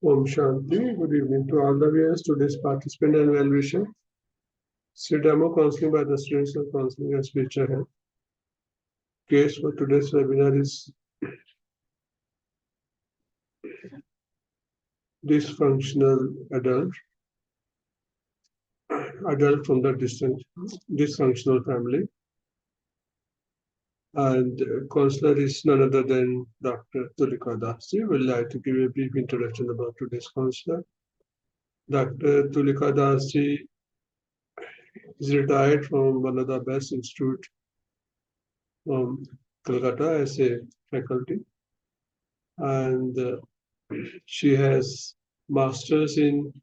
Om Shanti. Good evening to all the viewers. Today's participant and well-wisher. Sri Demo Counseling by the students of Counseling and Spiritual Health. Case for today's webinar is dysfunctional adult from the dysfunctional family. And counselor is none other than Dr. Tulika Dasi. We'd like to give a brief introduction about today's counselor. Dr. Tulika Dasi is retired from one of the best institutes from Calcutta as a faculty. And she has masters in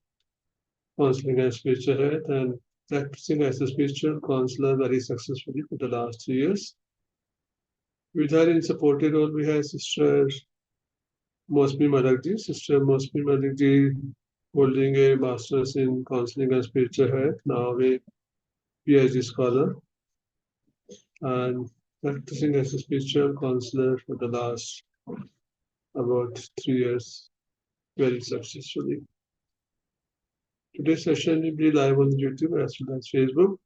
counseling and spiritual health and practicing as a spiritual counselor very successfully for the last 3 years. With her in supported role, we have Sister Mosmi Malakji. Sister Mosmi Malakji holding a master's in counseling and spiritual health, now a PhD scholar, and practicing as a spiritual counselor for the last about 3 years very successfully. Today's session will be live on YouTube as well as Facebook.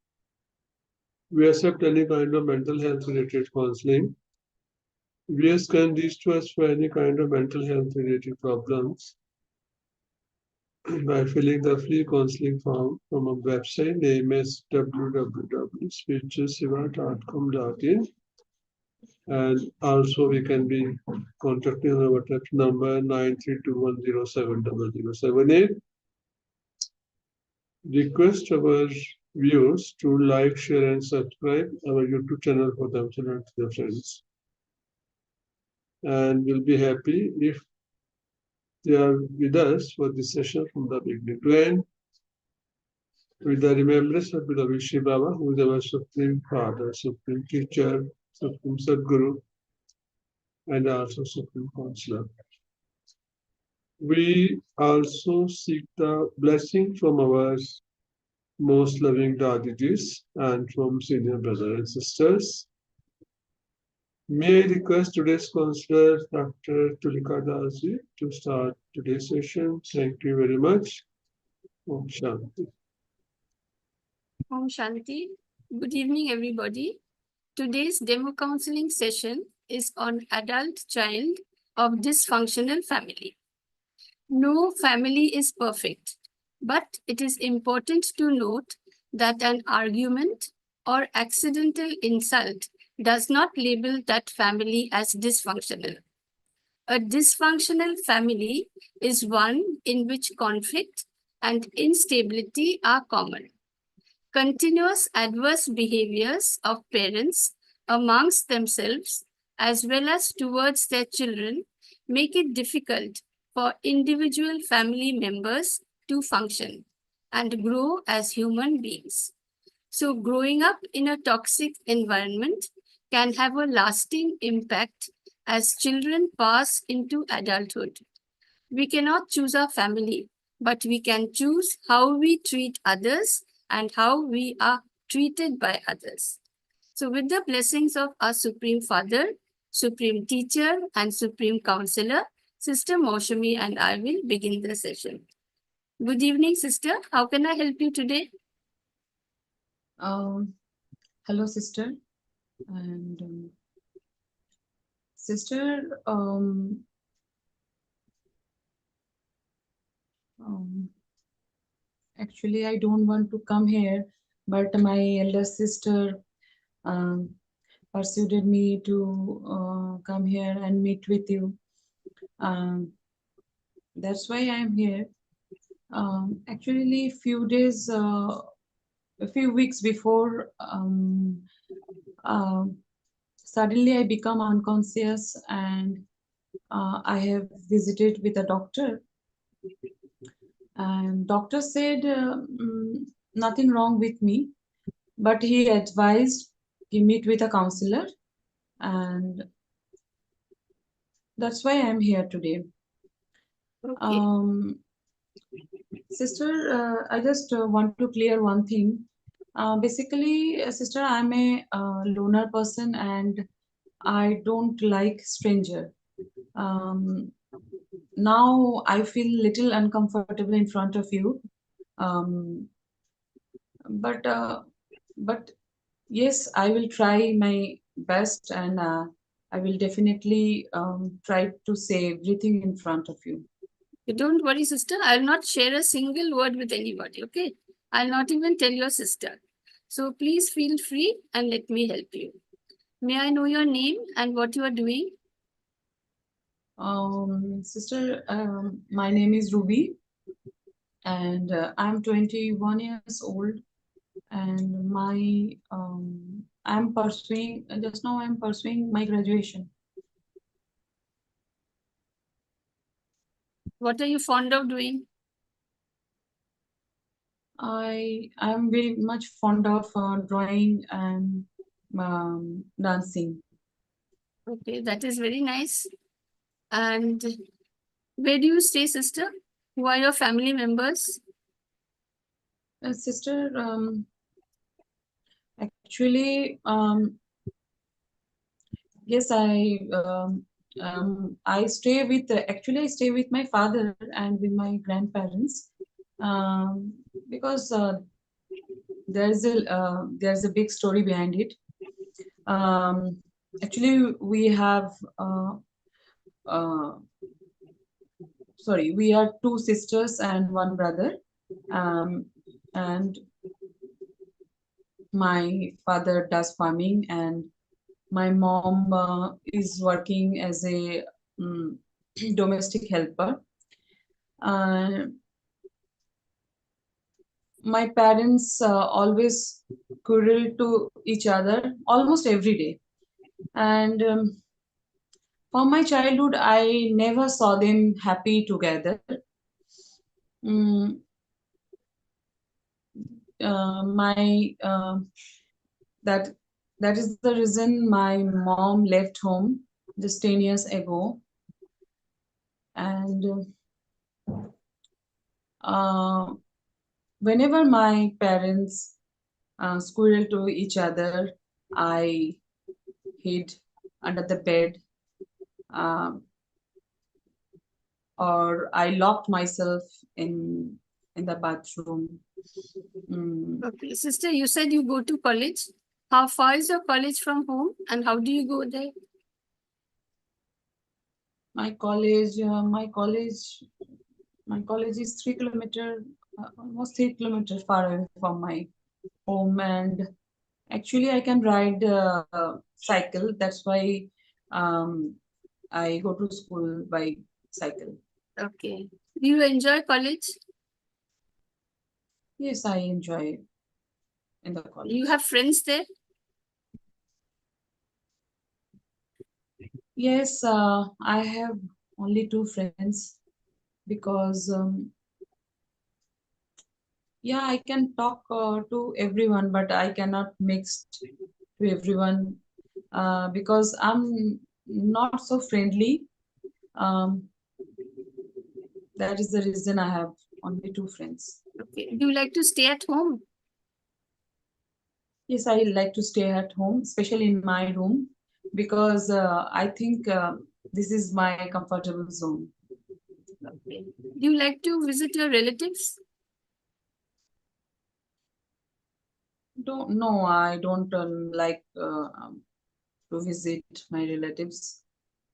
We accept any kind of mental health related counseling. Viewers can reach to us for any kind of mental health related problems by filling the free counseling form from our website, name is www.spiritualsiva.com.in. And also we can be contacting our WhatsApp number 9321070078. Request our viewers to like, share, and subscribe our YouTube channel for themselves and their friends. And we'll be happy if they are with us for this session from the beginning to end, with the remembrance of beloved Shri Baba, who is our Supreme Father, Supreme Teacher, Supreme Sadguru, and also Supreme Counselor. We also seek the blessing from our most loving Dadijis and from senior brothers and sisters. May I request today's counselor, Dr. Tulika Dasi, to start today's session. Thank you very much. Om Shanti. Om Shanti. Good evening, everybody. Today's demo counseling session is on adult child of dysfunctional family. No family is perfect, but it is important to note that an argument or accidental insult does not label that family as dysfunctional. A dysfunctional family is one in which conflict and instability are common. Continuous adverse behaviors of parents amongst themselves as well as towards their children make it difficult for individual family members to function and grow as human beings. So, growing up in a toxic environment can have a lasting impact as children pass into adulthood. We cannot choose our family, but we can choose how we treat others and how we are treated by others. So, with the blessings of our Supreme Father, Supreme Teacher, and Supreme Counselor, Sister Moshami and I will begin the session. Good evening, Sister. How can I help you today? Hello, sister. And sister, actually, I don't want to come here, but my elder sister um, persuaded me to come here and meet with you. That's why I'm here. Actually, a few weeks before, suddenly I become unconscious and I have visited with a doctor, and doctor said nothing wrong with me, but he advised you meet with a counselor, and that's why I'm here today. Okay. Sister, I just want to clear one thing. Basically, sister, I'm a loner person and I don't like stranger. Um, Now I feel little uncomfortable in front of you. Um, but yes, I will try my best, and I will definitely try to say everything in front of you. Don't worry, sister. I'll not share a single word with anybody, okay? I'll not even tell your sister. So please feel free and let me help you. May I know your name and what you are doing? Sister, my name is Ruby, and I'm 21 years old, and I'm pursuing just now. I'm pursuing my graduation. What are you fond of doing? I am very much fond of drawing and dancing. Okay, that is very nice. And where do you stay, sister? Who are your family members? Sister, actually, yes, I stay with actually I stay with my father and with my grandparents, um, because there's a big story behind it. Um, Actually, we have uh, sorry, we are two sisters and one brother, um, and my father does farming and my mom is working as a um, domestic helper. uh, my parents always quarrel to each other almost every day, and from my childhood I never saw them happy together. Mm, my that that is the reason my mom left home just 10 years ago, and uh, whenever my parents squirrel to each other, I hid under the bed. Um, or I locked myself in the bathroom. Okay, sister, you said you go to college. How far is your college from home and how do you go there? My college is 3 kilometer, almost 3 kilometers far away from my home, and actually I can ride cycle. That's why um, I go to school by cycle. Okay. Do you enjoy college? Yes, I enjoy in the college. You have friends there? Yes, I have only 2 friends because yeah, I can talk to everyone, but I cannot mix to everyone because I'm not so friendly. Um, that is the reason I have only 2 friends. Okay. Do you like to stay at home? Yes, I like to stay at home, especially in my room, because I think this is my comfortable zone. Okay. Do you like to visit your relatives? No, I don't like to visit my relatives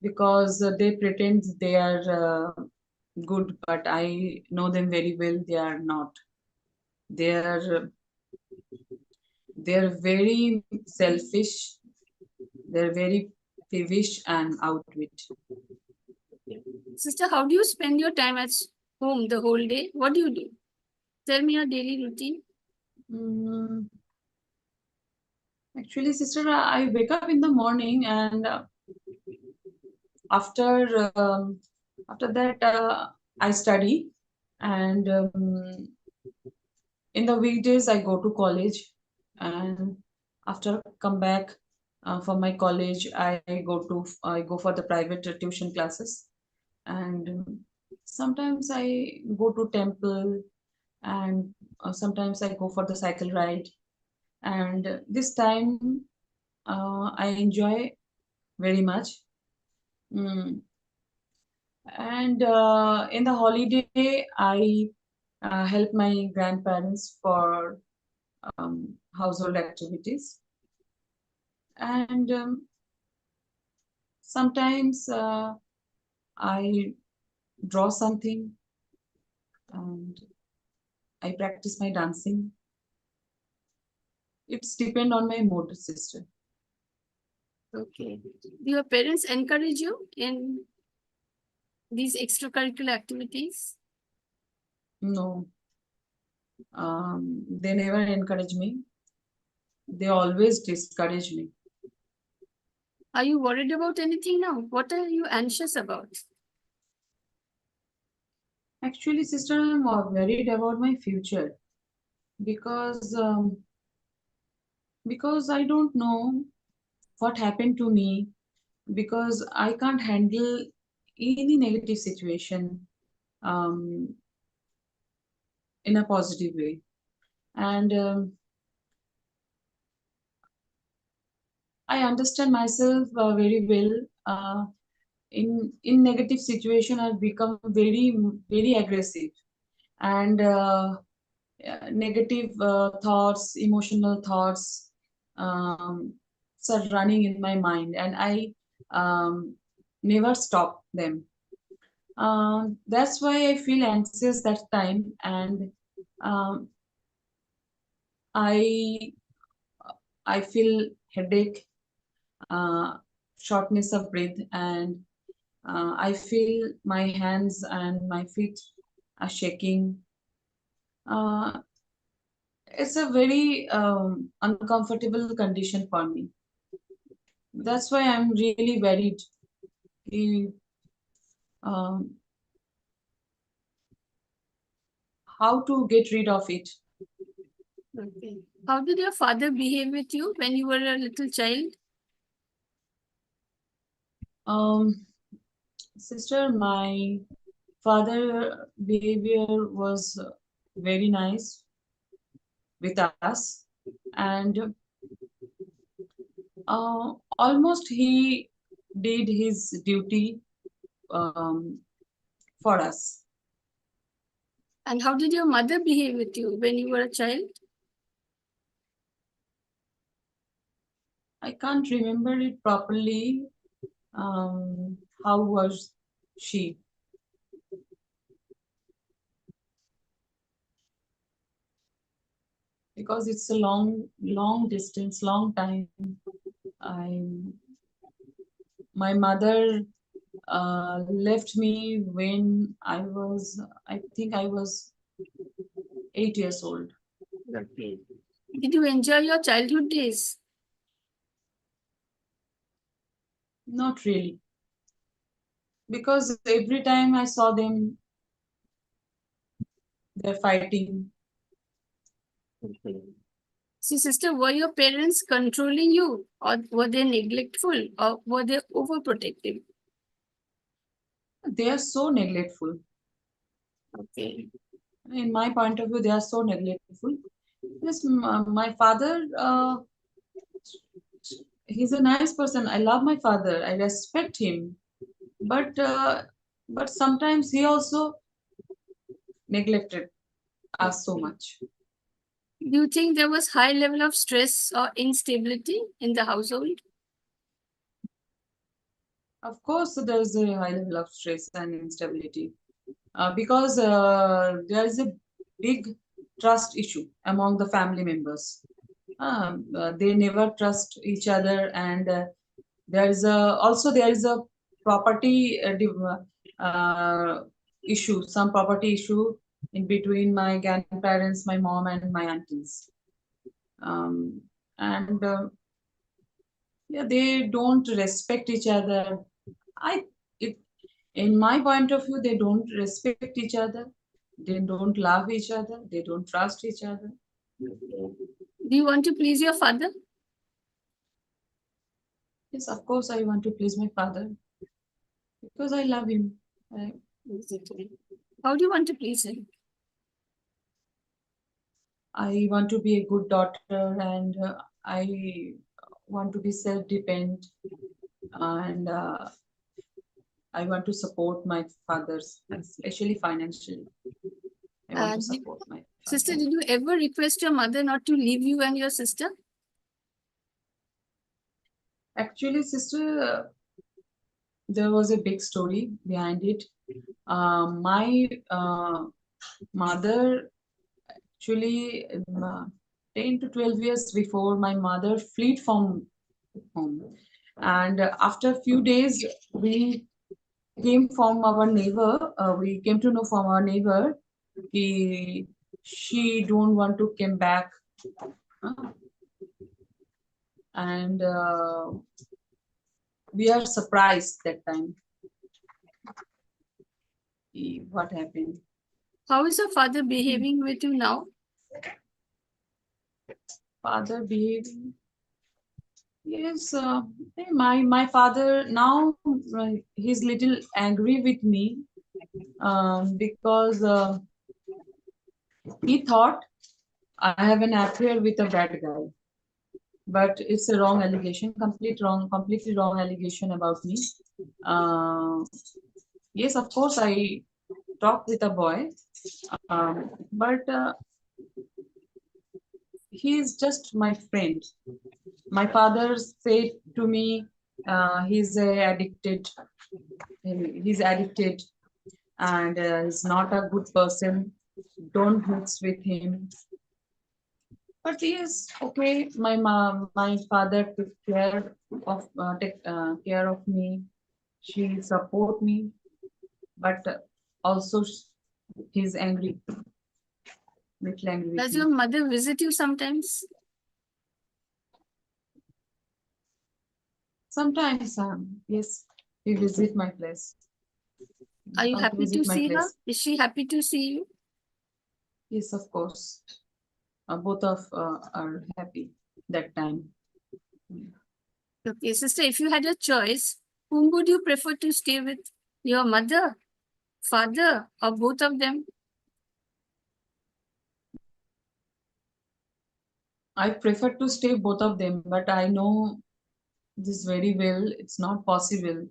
because they pretend they are good, but I know them very well. They are not. They are they're very selfish. They're very peevish and outwit. Sister, how do you spend your time at home the whole day? What do you do? Tell me your daily routine. Mm, actually, sister, I wake up in the morning, and after after that I study, and in the weekdays I go to college, and after come back from my college, I go for the private tuition classes, and sometimes I go to temple, and sometimes I go for the cycle ride, and this time I enjoy very much. Mm. And in the holiday, I help my grandparents for household activities. And sometimes I draw something, and I practice my dancing. It's depend on my mood, sister. Okay. Do your parents encourage you in these extracurricular activities? No, they never encourage me. They always discourage me. Are you worried about anything now? What are you anxious about? Actually, sister, I'm worried about my future because I don't know what happened to me, because I can't handle any negative situation um, in a positive way. And I understand myself very well. In negative situation, I've become very aggressive, and negative thoughts, emotional thoughts, um, start running in my mind, and I um, never stop them. That's why I feel anxious that time, and um, I I feel headache, uh, shortness of breath, and I feel my hands and my feet are shaking. Uh, it's a very uncomfortable condition for me. That's why I'm really worried. eh, Um, how to get rid of it. Okay. How did your father behave with you when you were a little child? Um, sister, my father behavior was very nice with us, and almost he did his duty um, for us. And how did your mother behave with you when you were a child? I can't remember it properly. How was she? Because it's a long distance, long time. My mother left me when I think I was 8 years old. Okay. Did you enjoy your childhood days? Not really. Because every time I saw them, they're fighting. Okay. See, sister, were your parents controlling you, or were they neglectful, or were they overprotective? They are so neglectful. Okay. In my point of view, they are so neglectful. Yes, my father, he's a nice person. I love my father. I respect him. But sometimes he also neglected us so much. Do you think there was high level of stress or instability in the household? Of course, there is a high level of stress and instability because there is a big trust issue among the family members. They never trust each other, and there is a property issue, some property issue in between my grandparents, my mom, and my aunties. Um, and yeah, they don't respect each other. I, it, in my point of view, they don't respect each other. They don't love each other. They don't trust each other. Do you want to please your father? Yes, of course, I want to please my father because I love him. How do you want to please him? I want to be a good daughter, and I want to be self-dependent, and I want to support my fathers, especially financially. I want to support my father. Sister, did you ever request your mother not to leave you and your sister? Actually, sister, there was a big story behind it. My mother, actually, 10 to 12 years before, my mother fled from home. And after a few days, we came from our neighbor. We came to know from our neighbor, she don't want to come back. And we are surprised that time. What happened? How is your father behaving with you now? Father behaving? Yes, my father now, he's little angry with me because he thought I have an affair with a bad guy. But it's a wrong allegation, completely wrong allegation about me. Yes, of course, I talked with a boy, but he is just my friend. My father said to me, he's addicted. He's addicted, and he's not a good person. Don't mix with him. But yes, okay. My father took care of me. She support me, but also he's angry, little angry with Does me. your mother visit you sometimes? Sometimes, yes, he visit my place. Are you happy to Visit my see her? place. Is she happy to see you? Yes, of course. Both of are happy that time. Okay, sister, if you had a choice, whom would you prefer to stay with? Your mother, father, or both of them? I prefer to stay both of them, but I know this very well. It's not possible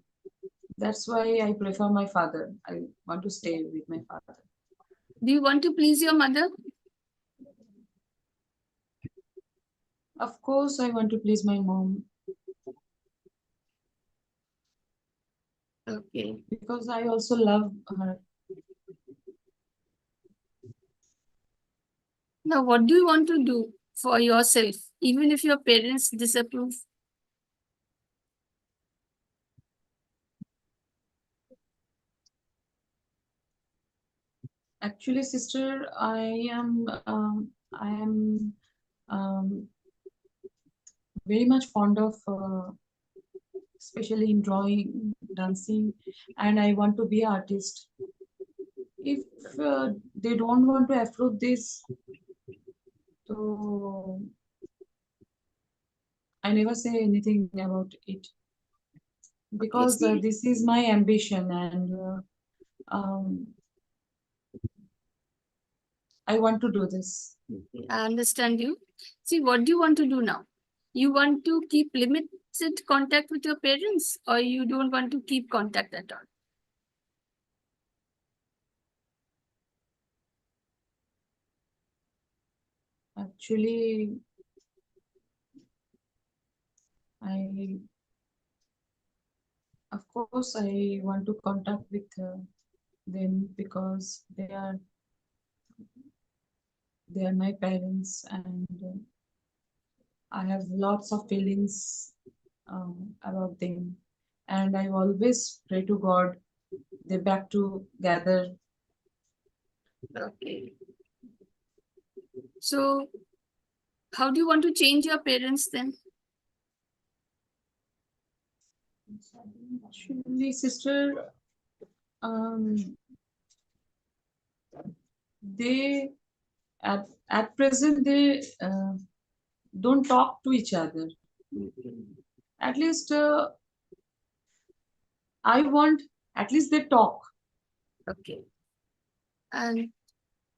That's why I prefer my father. I want to stay with my father. Do you want to please your mother? Of course, I want to please my mom Okay. because I also love her. Now, what do you want to do for yourself, even if your parents disapprove? Actually, sister, I am very much fond of, especially in drawing, dancing, and I want to be an artist. If they don't want to approve this, so I never say anything about it because see, this is my ambition and I want to do this. I understand you. See, what do you want to do now? You want to keep limited contact with your parents, or you don't want to keep contact at all? Actually, I, of course, I want to contact with them because they are my parents and I have lots of feelings about them. And I always pray to God they back together. Okay. So, how do you want to change your parents then? Actually, sister, um, they at present they don't talk to each other. At least I want at least they talk. Okay. And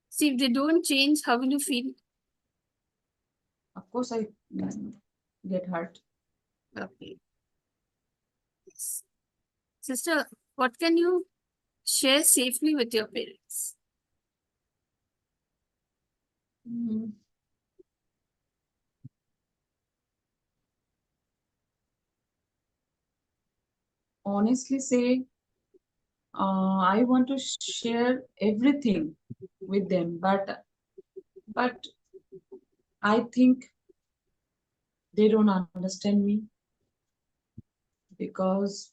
see, if they don't change, how will you feel? Of course, I get hurt. Okay. Sister, what can you share safely with your parents? Mm, honestly say, I want to share everything with them, but I think they don't understand me because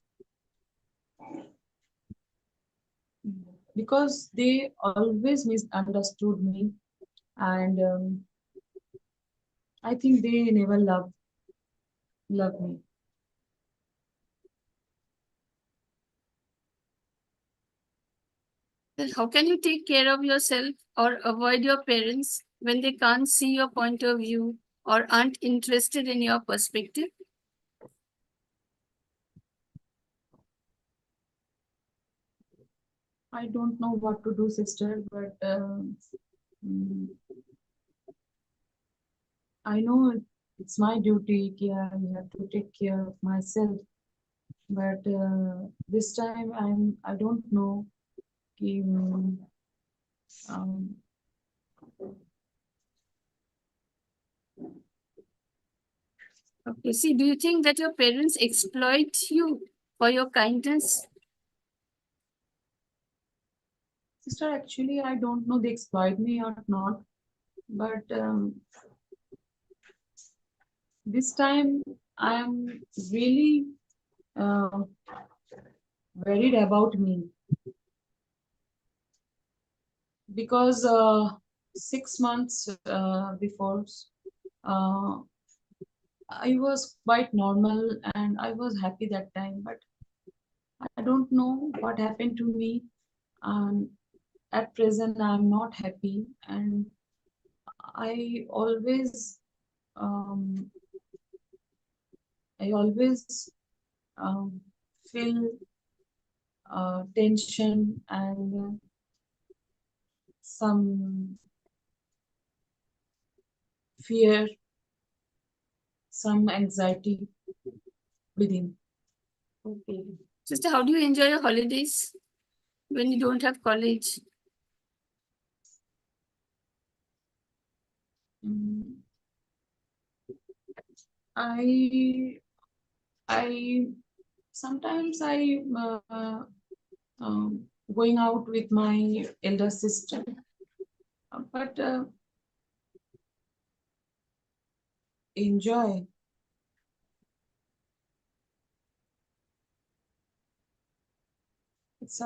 they always misunderstood me and I think they never love me. Then how can you take care of yourself or avoid your parents when they can't see your point of view or aren't interested in your perspective? I don't know what to do, sister, but mm, I know it's my duty. Yeah, I have to take care of myself. But this time I don't know. Um, um, Okay, see, do you think that your parents exploit you for your kindness? sister, actually, I don't know they exploit me or not. But this time I am really uh, worried about me because 6 months before uh, I was quite normal and I was happy that time, but I don't know what happened to me. And at present, I'm not happy, and I always, um, I always um, feel tension and some fear, some anxiety within. Okay. Sister, how do you enjoy your holidays when you don't have college? I sometimes going out with my elder sister, but enjoy. It's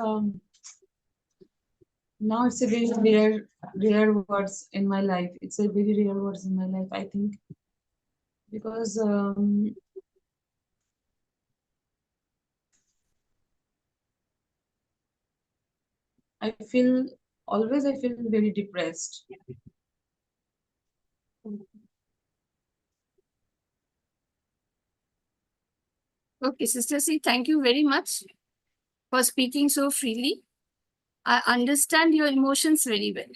now it's a very rare words in my life. It's a very rare words in my life, I think, because I feel very depressed. Okay, Sister C, thank you very much for speaking so freely. I understand your emotions very well.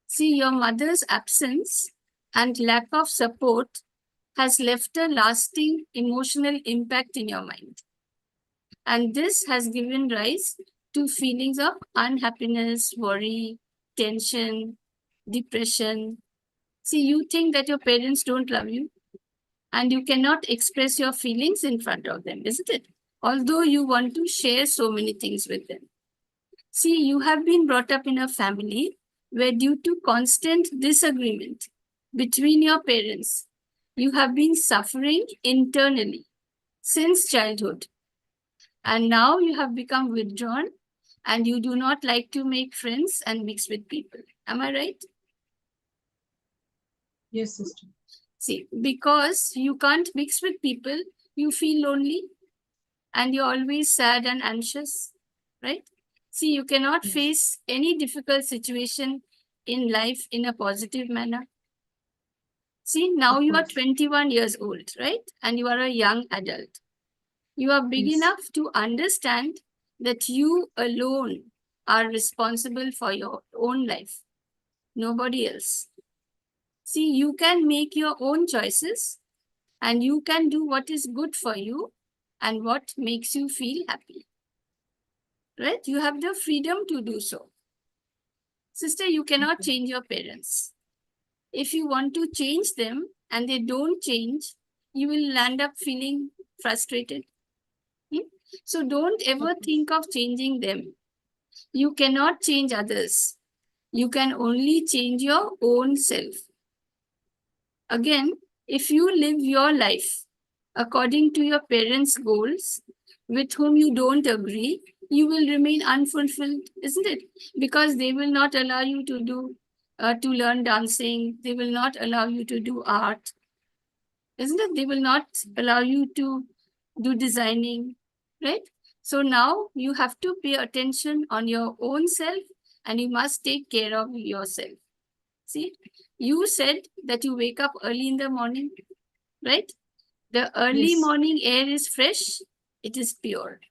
See, your mother's absence and lack of support has left a lasting emotional impact in your mind. And this has given rise to feelings of unhappiness, worry, tension, depression. See, you think that your parents don't love you and you cannot express your feelings in front of them, isn't it? Although you want to share so many things with them. See, you have been brought up in a family where, due to constant disagreement between your parents, you have been suffering internally since childhood. And now you have become withdrawn and you do not like to make friends and mix with people. Am I right? Yes, sister. See, because you can't mix with people, you feel lonely and you're always sad and anxious, right? See, you cannot Yes. face any difficult situation in life in a positive manner. See, now Of you are course. 21 years old, right? And you are a young adult. You are big Yes. enough to understand that you alone are responsible for your own life, nobody else. See, you can make your own choices and you can do what is good for you and what makes you feel happy. Right? You have the freedom to do so. Sister, you cannot change your parents. If you want to change them and they don't change, you will end up feeling frustrated. So don't ever think of changing them. You cannot change others. You can only change your own self. Again, if you live your life according to your parents' goals, with whom you don't agree, you will remain unfulfilled, isn't it? Because they will not allow you to learn dancing. They will not allow you to do art, isn't it? They will not allow you to do designing, right? So now you have to pay attention on your own self and you must take care of yourself. See, you said that you wake up early in the morning, right? The early Yes. morning air is fresh, it is pure.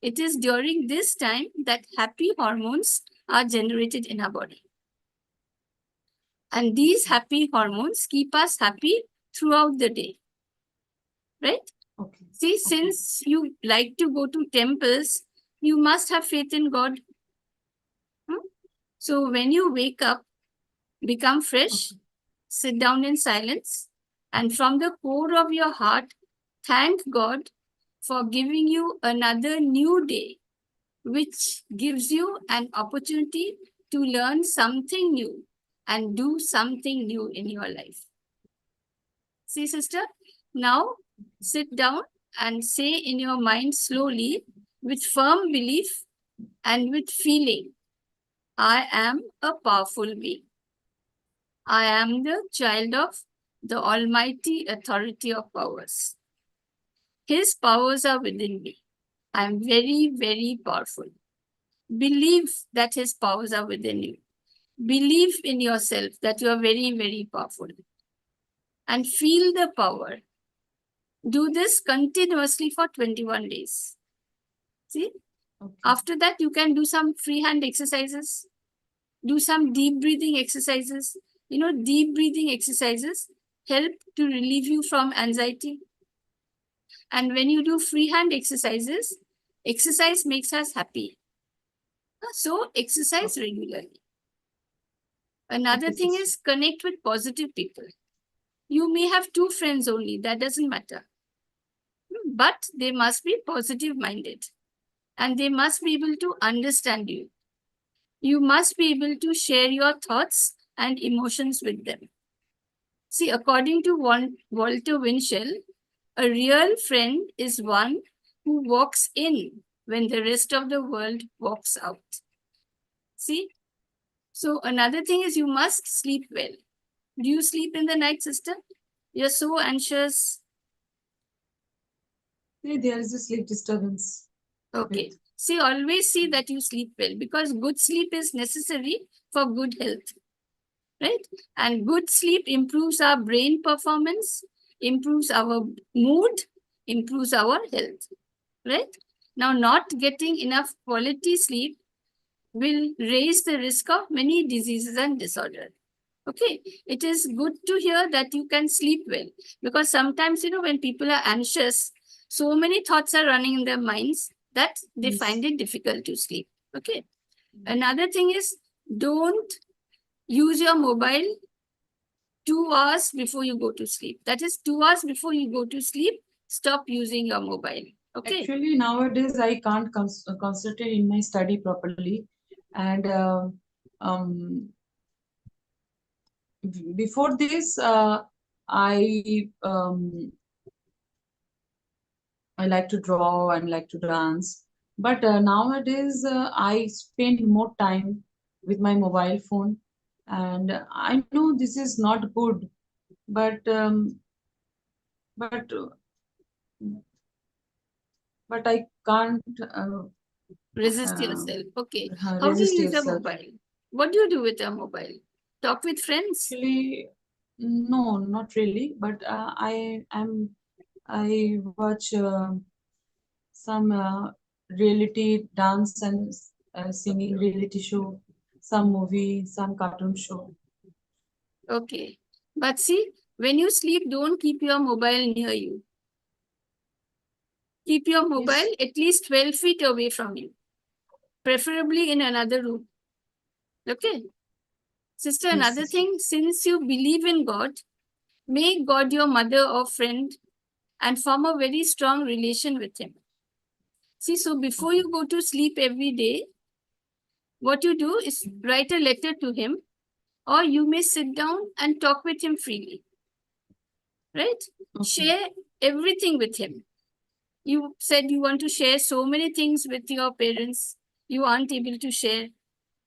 It is during this time that happy hormones are generated in our body. And these happy hormones keep us happy throughout the day, right? Okay. See, since you like to go to temples, you must have faith in God. So when you wake up, become fresh, sit down in silence, and from the core of your heart, thank God for giving you another new day, which gives you an opportunity to learn something new and do something new in your life. See, sister, now sit down and say in your mind slowly, with firm belief and with feeling, I am a powerful being. I am the child of the Almighty Authority of Powers. His powers are within me. I am very, very powerful. Believe that His powers are within you. Believe in yourself that you are very, very powerful. And feel the power. Do this continuously for 21 days. See? Okay. After that, you can do some freehand exercises. Do some deep breathing exercises. You know, deep breathing exercises help to relieve you from anxiety. And when you do freehand exercises, Exercise makes us happy. So exercise regularly. Another Okay, thing sister. is connect with positive people. You may have 2 friends only, that doesn't matter. But they must be positive minded and they must be able to understand you. You must be able to share your thoughts and emotions with them. See, according to Walter Winchell, a real friend is one who walks in when the rest of the world walks out. See? So another thing is you must sleep well. Do you sleep in the night, sister? You're so anxious. There is a sleep disturbance. Okay. See, always see that you sleep well because good sleep is necessary for good health. Right? And good sleep improves our brain performance, improves our mood, improves our health. Right? Now, not getting enough quality sleep will raise the risk of many diseases and disorders. Okay, it is good to hear that you can sleep well because sometimes, when people are anxious, so many thoughts are running in their minds that they Yes. find it difficult to sleep. Okay. Another thing is don't use your mobile 2 hours before you go to sleep. That is 2 hours before you go to sleep, stop using your mobile. Okay. Actually, nowadays I can't concentrate in my study properly, and before this, I like to draw and like to dance, but nowadays I spend more time with my mobile phone, and I know this is not good, but but but I can't Resist uh, yourself. Okay. How do resist you use your yourself. mobile? What do you do with your mobile? Talk with friends? Actually, no, not really. But I watch some reality dance and singing reality show, some movie, some cartoon show. Okay. But see, when you sleep, don't keep your mobile near you. Keep your mobile Yes, at least 12 feet away from you, preferably in another room. Okay. Sister, yes, another sister. thing, since you believe in God, make God your mother or friend and form a very strong relation with Him. See, so before Okay. you go to sleep every day, what you do is write a letter to Him, or you may sit down and talk with Him freely. Right? Okay. Share everything with Him. You said you want to share so many things with your parents, you aren't able to share.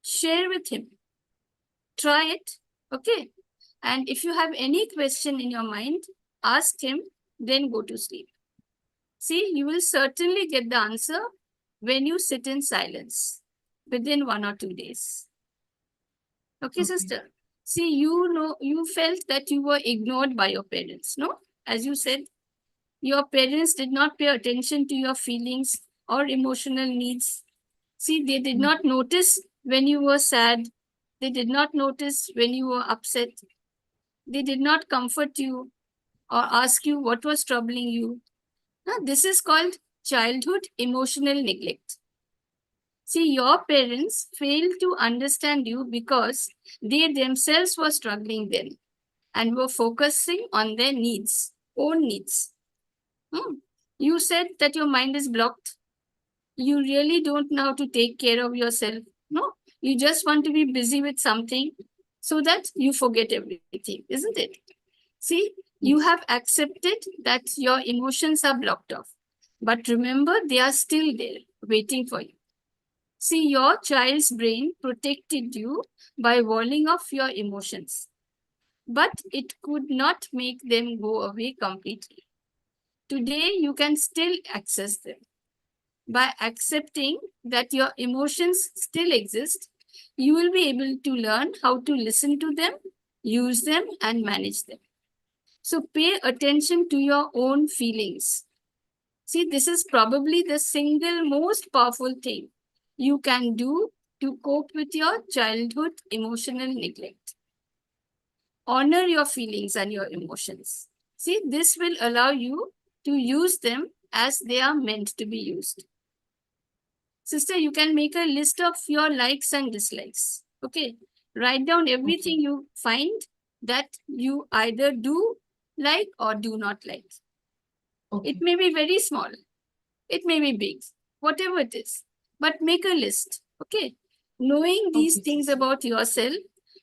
Share with Him. Try it. Okay. And if you have any question in your mind, ask Him, then go to sleep. See, you will certainly get the answer when you sit in silence within 1 or 2 days. Okay, sister. See, you felt that you were ignored by your parents, no? As you said, your parents did not pay attention to your feelings or emotional needs. See, they did not notice when you were sad. They did not notice when you were upset. They did not comfort you or ask you what was troubling you. Now, this is called childhood emotional neglect. See, your parents failed to understand you because they themselves were struggling then and were focusing on their needs, own needs. You said that your mind is blocked. You really don't know how to take care of yourself. No, you just want to be busy with something so that you forget everything, isn't it? See, you Yes. have accepted that your emotions are blocked off. But remember, they are still there, waiting for you. See, your child's brain protected you by walling off your emotions, but it could not make them go away completely. Today, you can still access them. By accepting that your emotions still exist, you will be able to learn how to listen to them, use them, and manage them. So pay attention to your own feelings. See, this is probably the single most powerful thing you can do to cope with your childhood emotional neglect. Honor your feelings and your emotions. See, this will allow you to use them as they are meant to be used. Sister, you can make a list of your likes and dislikes. Okay. Write down everything you find that you either do like or do not like. Okay. It may be very small. It may be big. Whatever it is. But make a list. Okay. Knowing these Okay, things sister. about yourself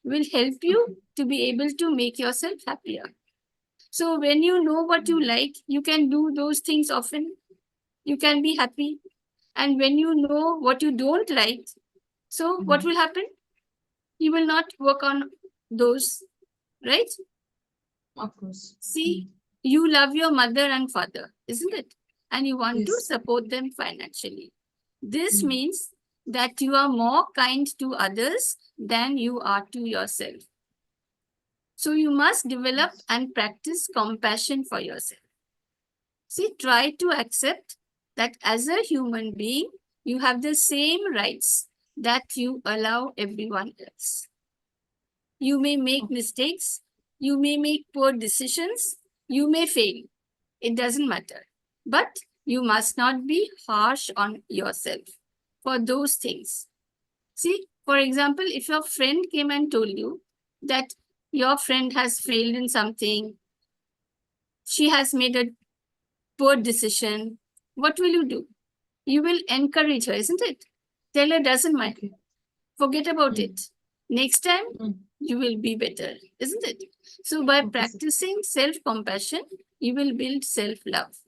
will help you Okay. to be able to make yourself happier. So when you know what you like, you can do those things often. You can be happy. And when you know what you don't like, so what will happen? You will not work on those, right? Of course. See, you love your mother and father, isn't it? And you want to Yes. support them financially. This Mm. means that you are more kind to others than you are to yourself. So you must develop Yes. and practice compassion for yourself. See, try to accept that as a human being, you have the same rights that you allow everyone else. You may make mistakes, you may make poor decisions, you may fail. It doesn't matter. But you must not be harsh on yourself for those things. See, for example, if your friend came and told you that your friend has failed in something, she has made a poor decision, what will you do? You will encourage her, isn't it? Tell her, doesn't matter. Okay. Forget about Mm. it. Next time, Mm. you will be better, isn't it? So by Okay, practicing self-compassion, you will build self-love.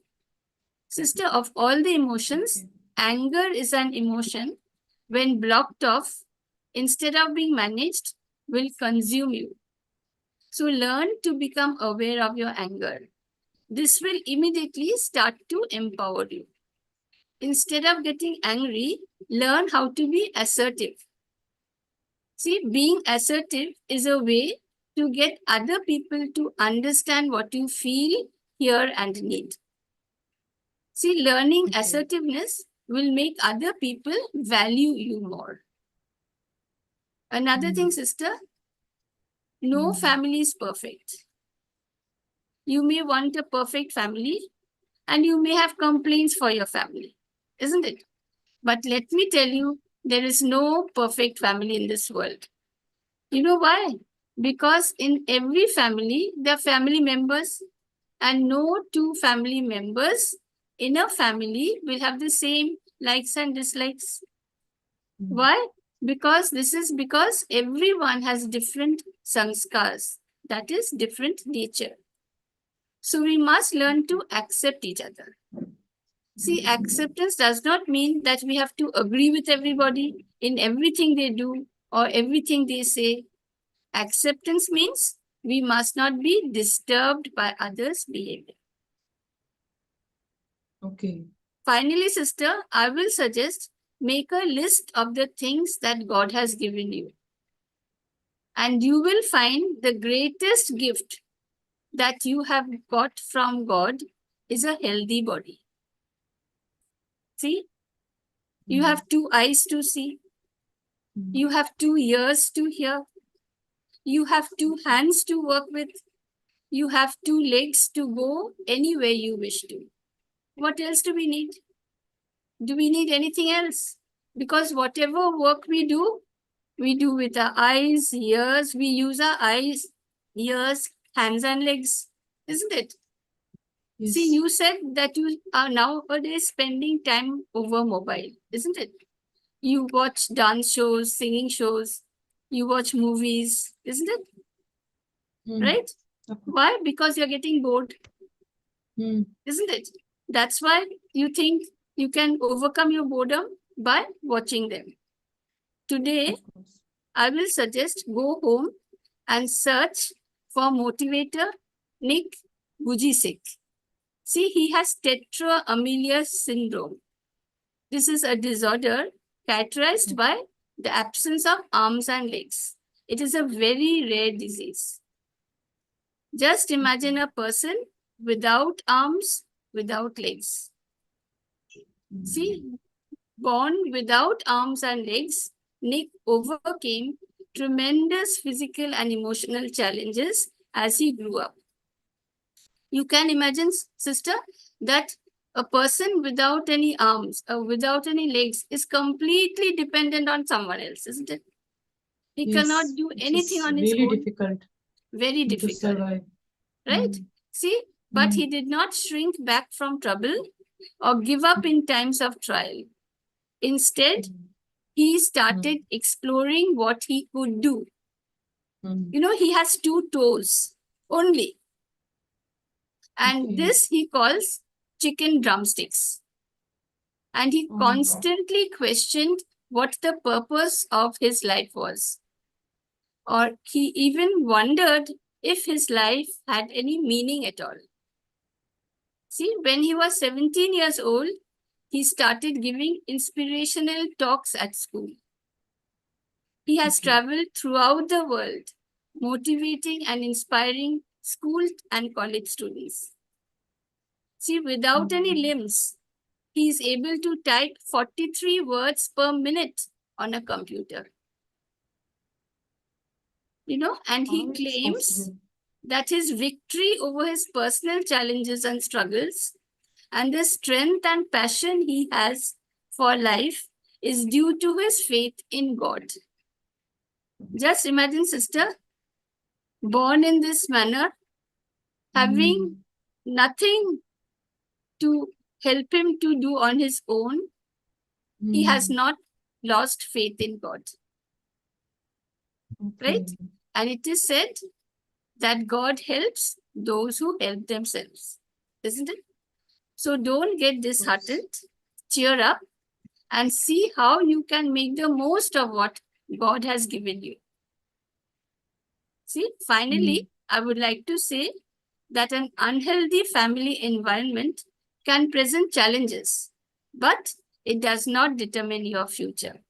Sister, of all the emotions, Okay. anger is an emotion when blocked off, instead of being managed, will consume you. So learn to become aware of your anger. This will immediately start to empower you. Instead of getting angry, learn how to be assertive. See, being assertive is a way to get other people to understand what you feel, hear, and need. See, learning Okay. assertiveness will make other people value you more. Another thing, sister, no family is perfect. You may want a perfect family and you may have complaints for your family, isn't it? But let me tell you, there is no perfect family in this world. You know why? Because in every family, there are family members, and no two family members in a family will have the same likes and dislikes. Why? Because everyone has different sanskars, that is, different nature. So we must learn to accept each other. See, acceptance does not mean that we have to agree with everybody in everything they do or everything they say. Acceptance means we must not be disturbed by others' behavior. Okay. Finally, sister, I will suggest make a list of the things that God has given you. And you will find the greatest gift that you have got from God is a healthy body. See, you have 2 eyes to see, you have 2 ears to hear, you have 2 hands to work with, you have 2 legs to go anywhere you wish to. What else do we need? Do we need anything else? Because whatever work we do with our eyes, ears, we use our eyes, ears, hands and legs, isn't it? Yes. See, you said that you are nowadays spending time over mobile, isn't it? You watch dance shows, singing shows, you watch movies, isn't it? Right? Okay. Why? Because you're getting bored, Mm. isn't it? That's why you think you can overcome your boredom by watching them. Today, Of course. I will suggest go home and search for motivator Nick Vujicic. See, he has tetraamelia syndrome. This is a disorder characterized by the absence of arms and legs. It is a very rare disease. Just imagine a person without arms, without legs. See, born without arms and legs, Nick overcame tremendous physical and emotional challenges as he grew up. You can imagine, sister, that A person without any arms or without any legs is completely dependent on someone else, isn't it? He cannot Yes, do it anything is on his really own. difficult Very to difficult, survive. right? Mm. See, but Mm. he did not shrink back from trouble or give up in times of trial. Instead, Mm. he started exploring what he could do. Mm. You know, he has 2 toes only. And Okay. this he calls chicken drumsticks. And he Oh. constantly questioned what the purpose of his life was. Or he even wondered if his life had any meaning at all. See, when he was 17 years old, he started giving inspirational talks at school. He has Okay. traveled throughout the world, motivating and inspiring school and college students. See, without any limbs, he is able to type 43 words per minute on a computer. You know, and he How it is claims possible? that his victory over his personal challenges and struggles and the strength and passion he has for life is due to his faith in God. Just imagine, sister, born in this manner, having nothing to help him to do on his own, he has not lost faith in God. Right? Okay. And it is said that God helps those who help themselves, isn't it? So don't get disheartened, cheer up, and see how you can make the most of what God has given you. See, finally, I would like to say that an unhealthy family environment can present challenges, but it does not determine your future.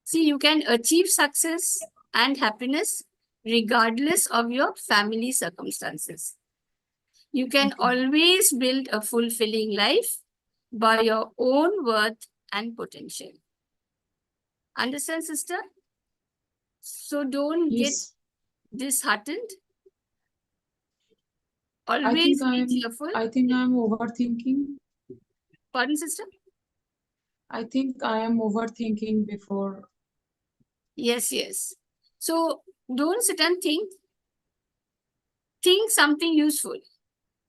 See, you can achieve success and happiness regardless of your family circumstances. You can always build a fulfilling life by your own worth and potential. Understand, sister? So don't get Yes. disheartened. I Always think be cheerful. I'm overthinking. Pardon, sister? I think I am overthinking before. Yes, yes. So don't sit and think. Think something useful.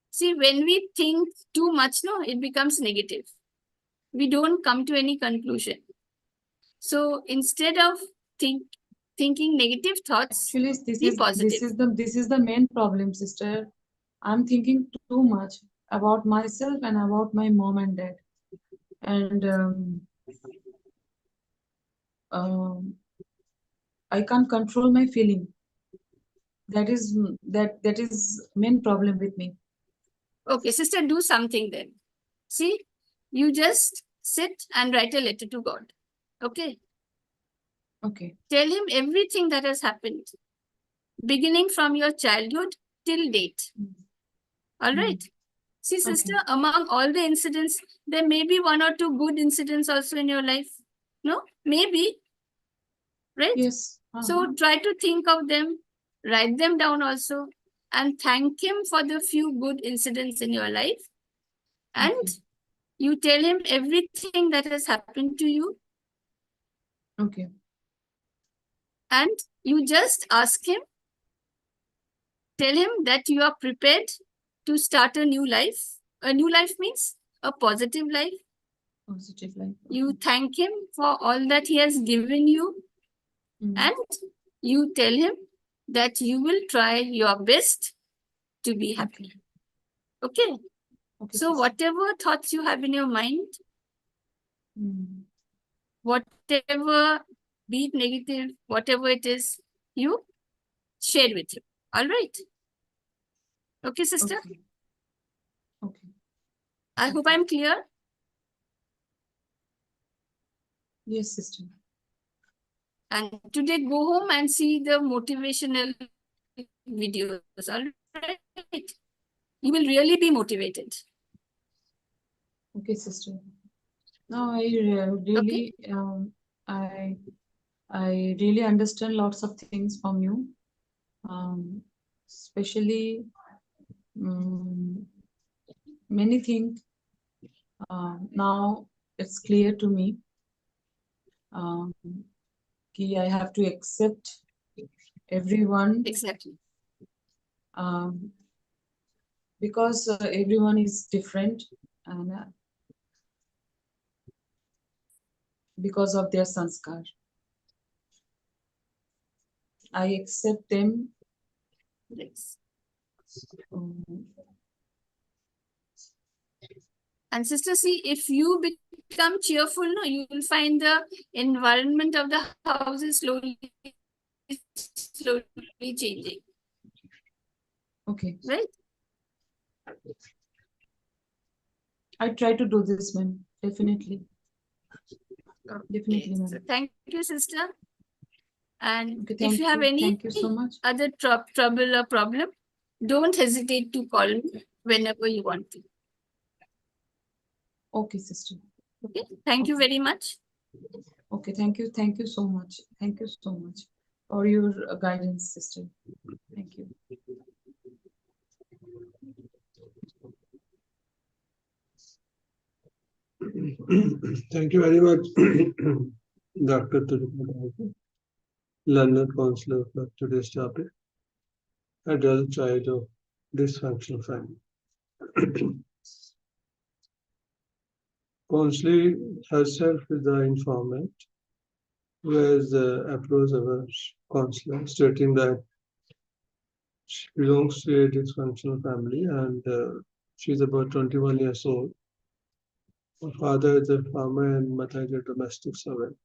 See, when we think too much, no, it becomes negative. We don't come to any conclusion. So instead of thinking negative thoughts, Actually, be positive. this is the main problem, sister. I'm thinking too much about myself and about my mom and dad, and um, I can't control my feeling. That is main problem with me. Okay, sister, do something then. See, you just sit and write a letter to God. Okay. Okay. Tell him everything that has happened, beginning from your childhood till date. All right. See, sister, Okay. among all the incidents, there may be 1 or 2 good incidents also in your life. No? Maybe. Right? Yes. So try to think of them, write them down also, and thank him for the few good incidents in your life. And Okay. you tell him everything that has happened to you. Okay. And you just ask him, tell him that you are prepared to start a new life. A new life means a positive life. Positive life. You thank him for all that he has given you. And you tell him that you will try your best to be happy. Okay. So whatever thoughts you have in your mind, whatever, be it negative, whatever it is, you share with him. All right. Okay, sister? Okay. I hope I'm clear. Yes, sister. And today go home and see the motivational videos. All right. You will really be motivated. Okay, sister. No, I really, I really understand lots of things from you. Especially many things Now it's clear to me um, I have to accept everyone Exactly. um, because everyone is different and because of their sanskar. I accept them. Yes. Um, And sister, see, if you become cheerful, no, you will find the environment of the house is slowly changing. okay. Right? I try to do this, ma'am. Definitely. Definitely, Okay. ma'am. So thank you, sister. And Okay, if you have any Thank you so much. other trouble or problem, don't hesitate to call me whenever you want to. Okay, sister. Okay. Thank you very much. Okay, thank you. Thank you so much. Thank you so much for your guidance, sister. Thank you. Thank you very much, Dr. Tulika, learned counselor for today's topic, adult child of dysfunctional family. Counseling herself is the informant who has approached our counselor stating that she belongs to a dysfunctional family and she's about 21 years old. Her father is a farmer and mother is a domestic servant.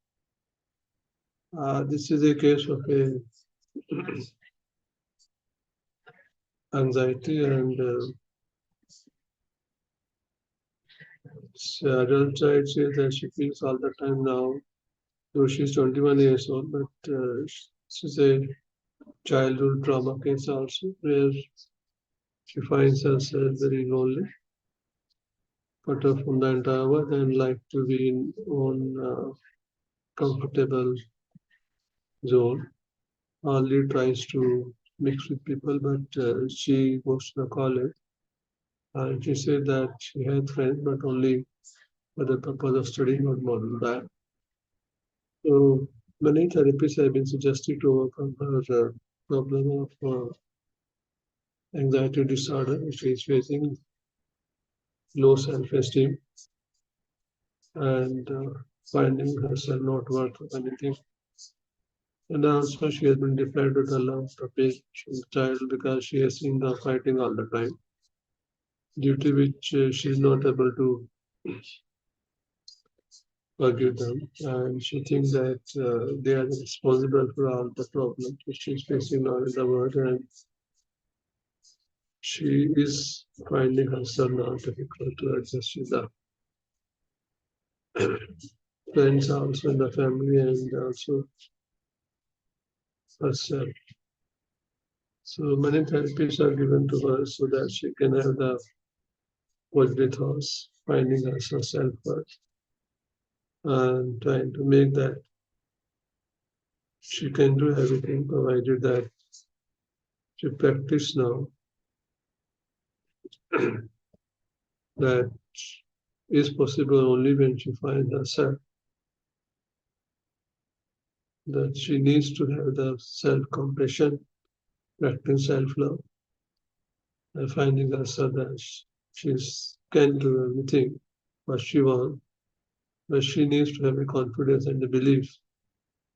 This is a case of a anxiety and adult child says that she feels all the time now, though she's 21 years old, but she's a childhood trauma case also, where she finds herself very lonely, cut off from the entire world, and like to be in own comfortable zone. Only tries to mix with people, but she goes to the college, and she said that she had friends, but only for the purpose of studying, not more than that. So many therapies have been suggested to overcome her problem of anxiety disorder, which is facing low self-esteem and finding herself not worth of anything. And also she has been deprived with a lot of patience child because she has seen the fighting all the time, due to which she is not able to forgive them. And she thinks that they are responsible for all the problems which she is facing now in the world. And she is finding herself now difficult to adjust with the friends also in the family and also herself. So many therapies are given to her so that she can have the positive thoughts, finding herself self-worth and trying to make that she can do everything provided that she practice now that is possible only when she finds herself, that she needs to have the self-compassion, practice self-love, and finding herself that she can do everything what she wants, but she needs to have a confidence and a belief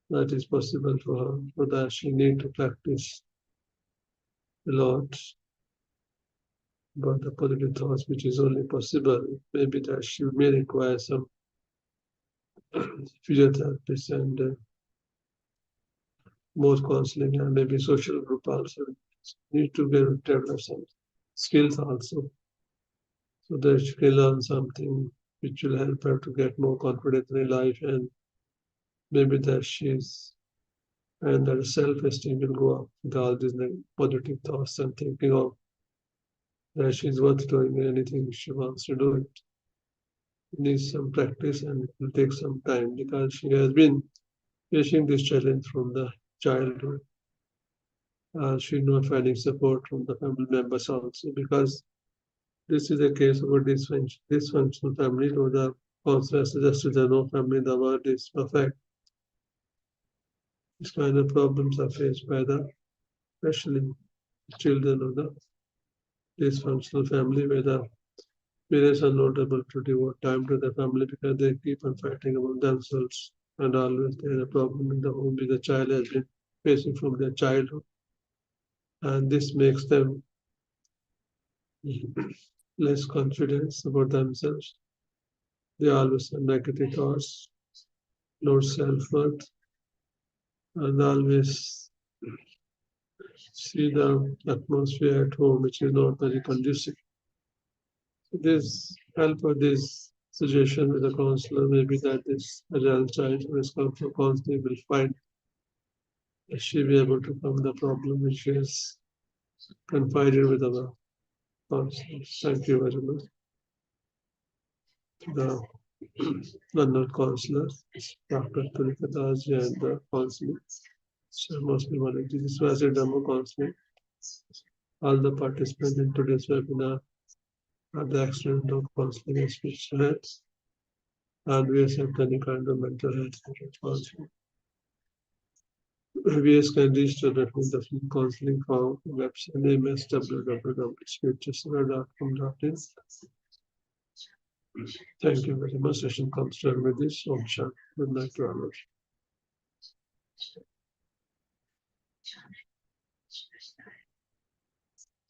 that is possible for her, so that she needs to practice a lot about the positive thoughts, which is only possible. Maybe that she may require some physiotherapists and more counseling and maybe social group also. Need to develop some skills also, so that she can learn something which will help her to get more confidence in life, and maybe that she's and that self-esteem will go up with all these positive thoughts and thinking of that she's worth doing anything she wants to do it. Needs some practice and it will take some time because she has been facing this challenge from the childhood. She's not finding support from the family members also because This is a case of a dysfunctional family, though the counselor suggested that no family in the world is perfect. These kind of problems are faced by especially children of the dysfunctional family, where the parents are not able to devote time to the family because they keep on fighting among themselves, and always there is a problem in the home which the child has been facing from their childhood, and this makes them less confidence about themselves. They always have negative thoughts, low self-worth, and always see the atmosphere at home which is not very conducive. This help of this suggestion with the counselor maybe that this adult child who has come for counseling will find that she be able to come the problem which is confided with our counselor. Thank you very much. The London counselor, Dr. Tulika and the counselor. So mostly volunteer. This was a demo counseling. All the participants in today's webinar are the excellent of counseling and speech health, and we accept any kind of mental health counseling. VS can register the counseling for website name is www.speechdisorder.com.in. Thank you very much. Session comes to end with this. Om Shanti. Good night to all of you.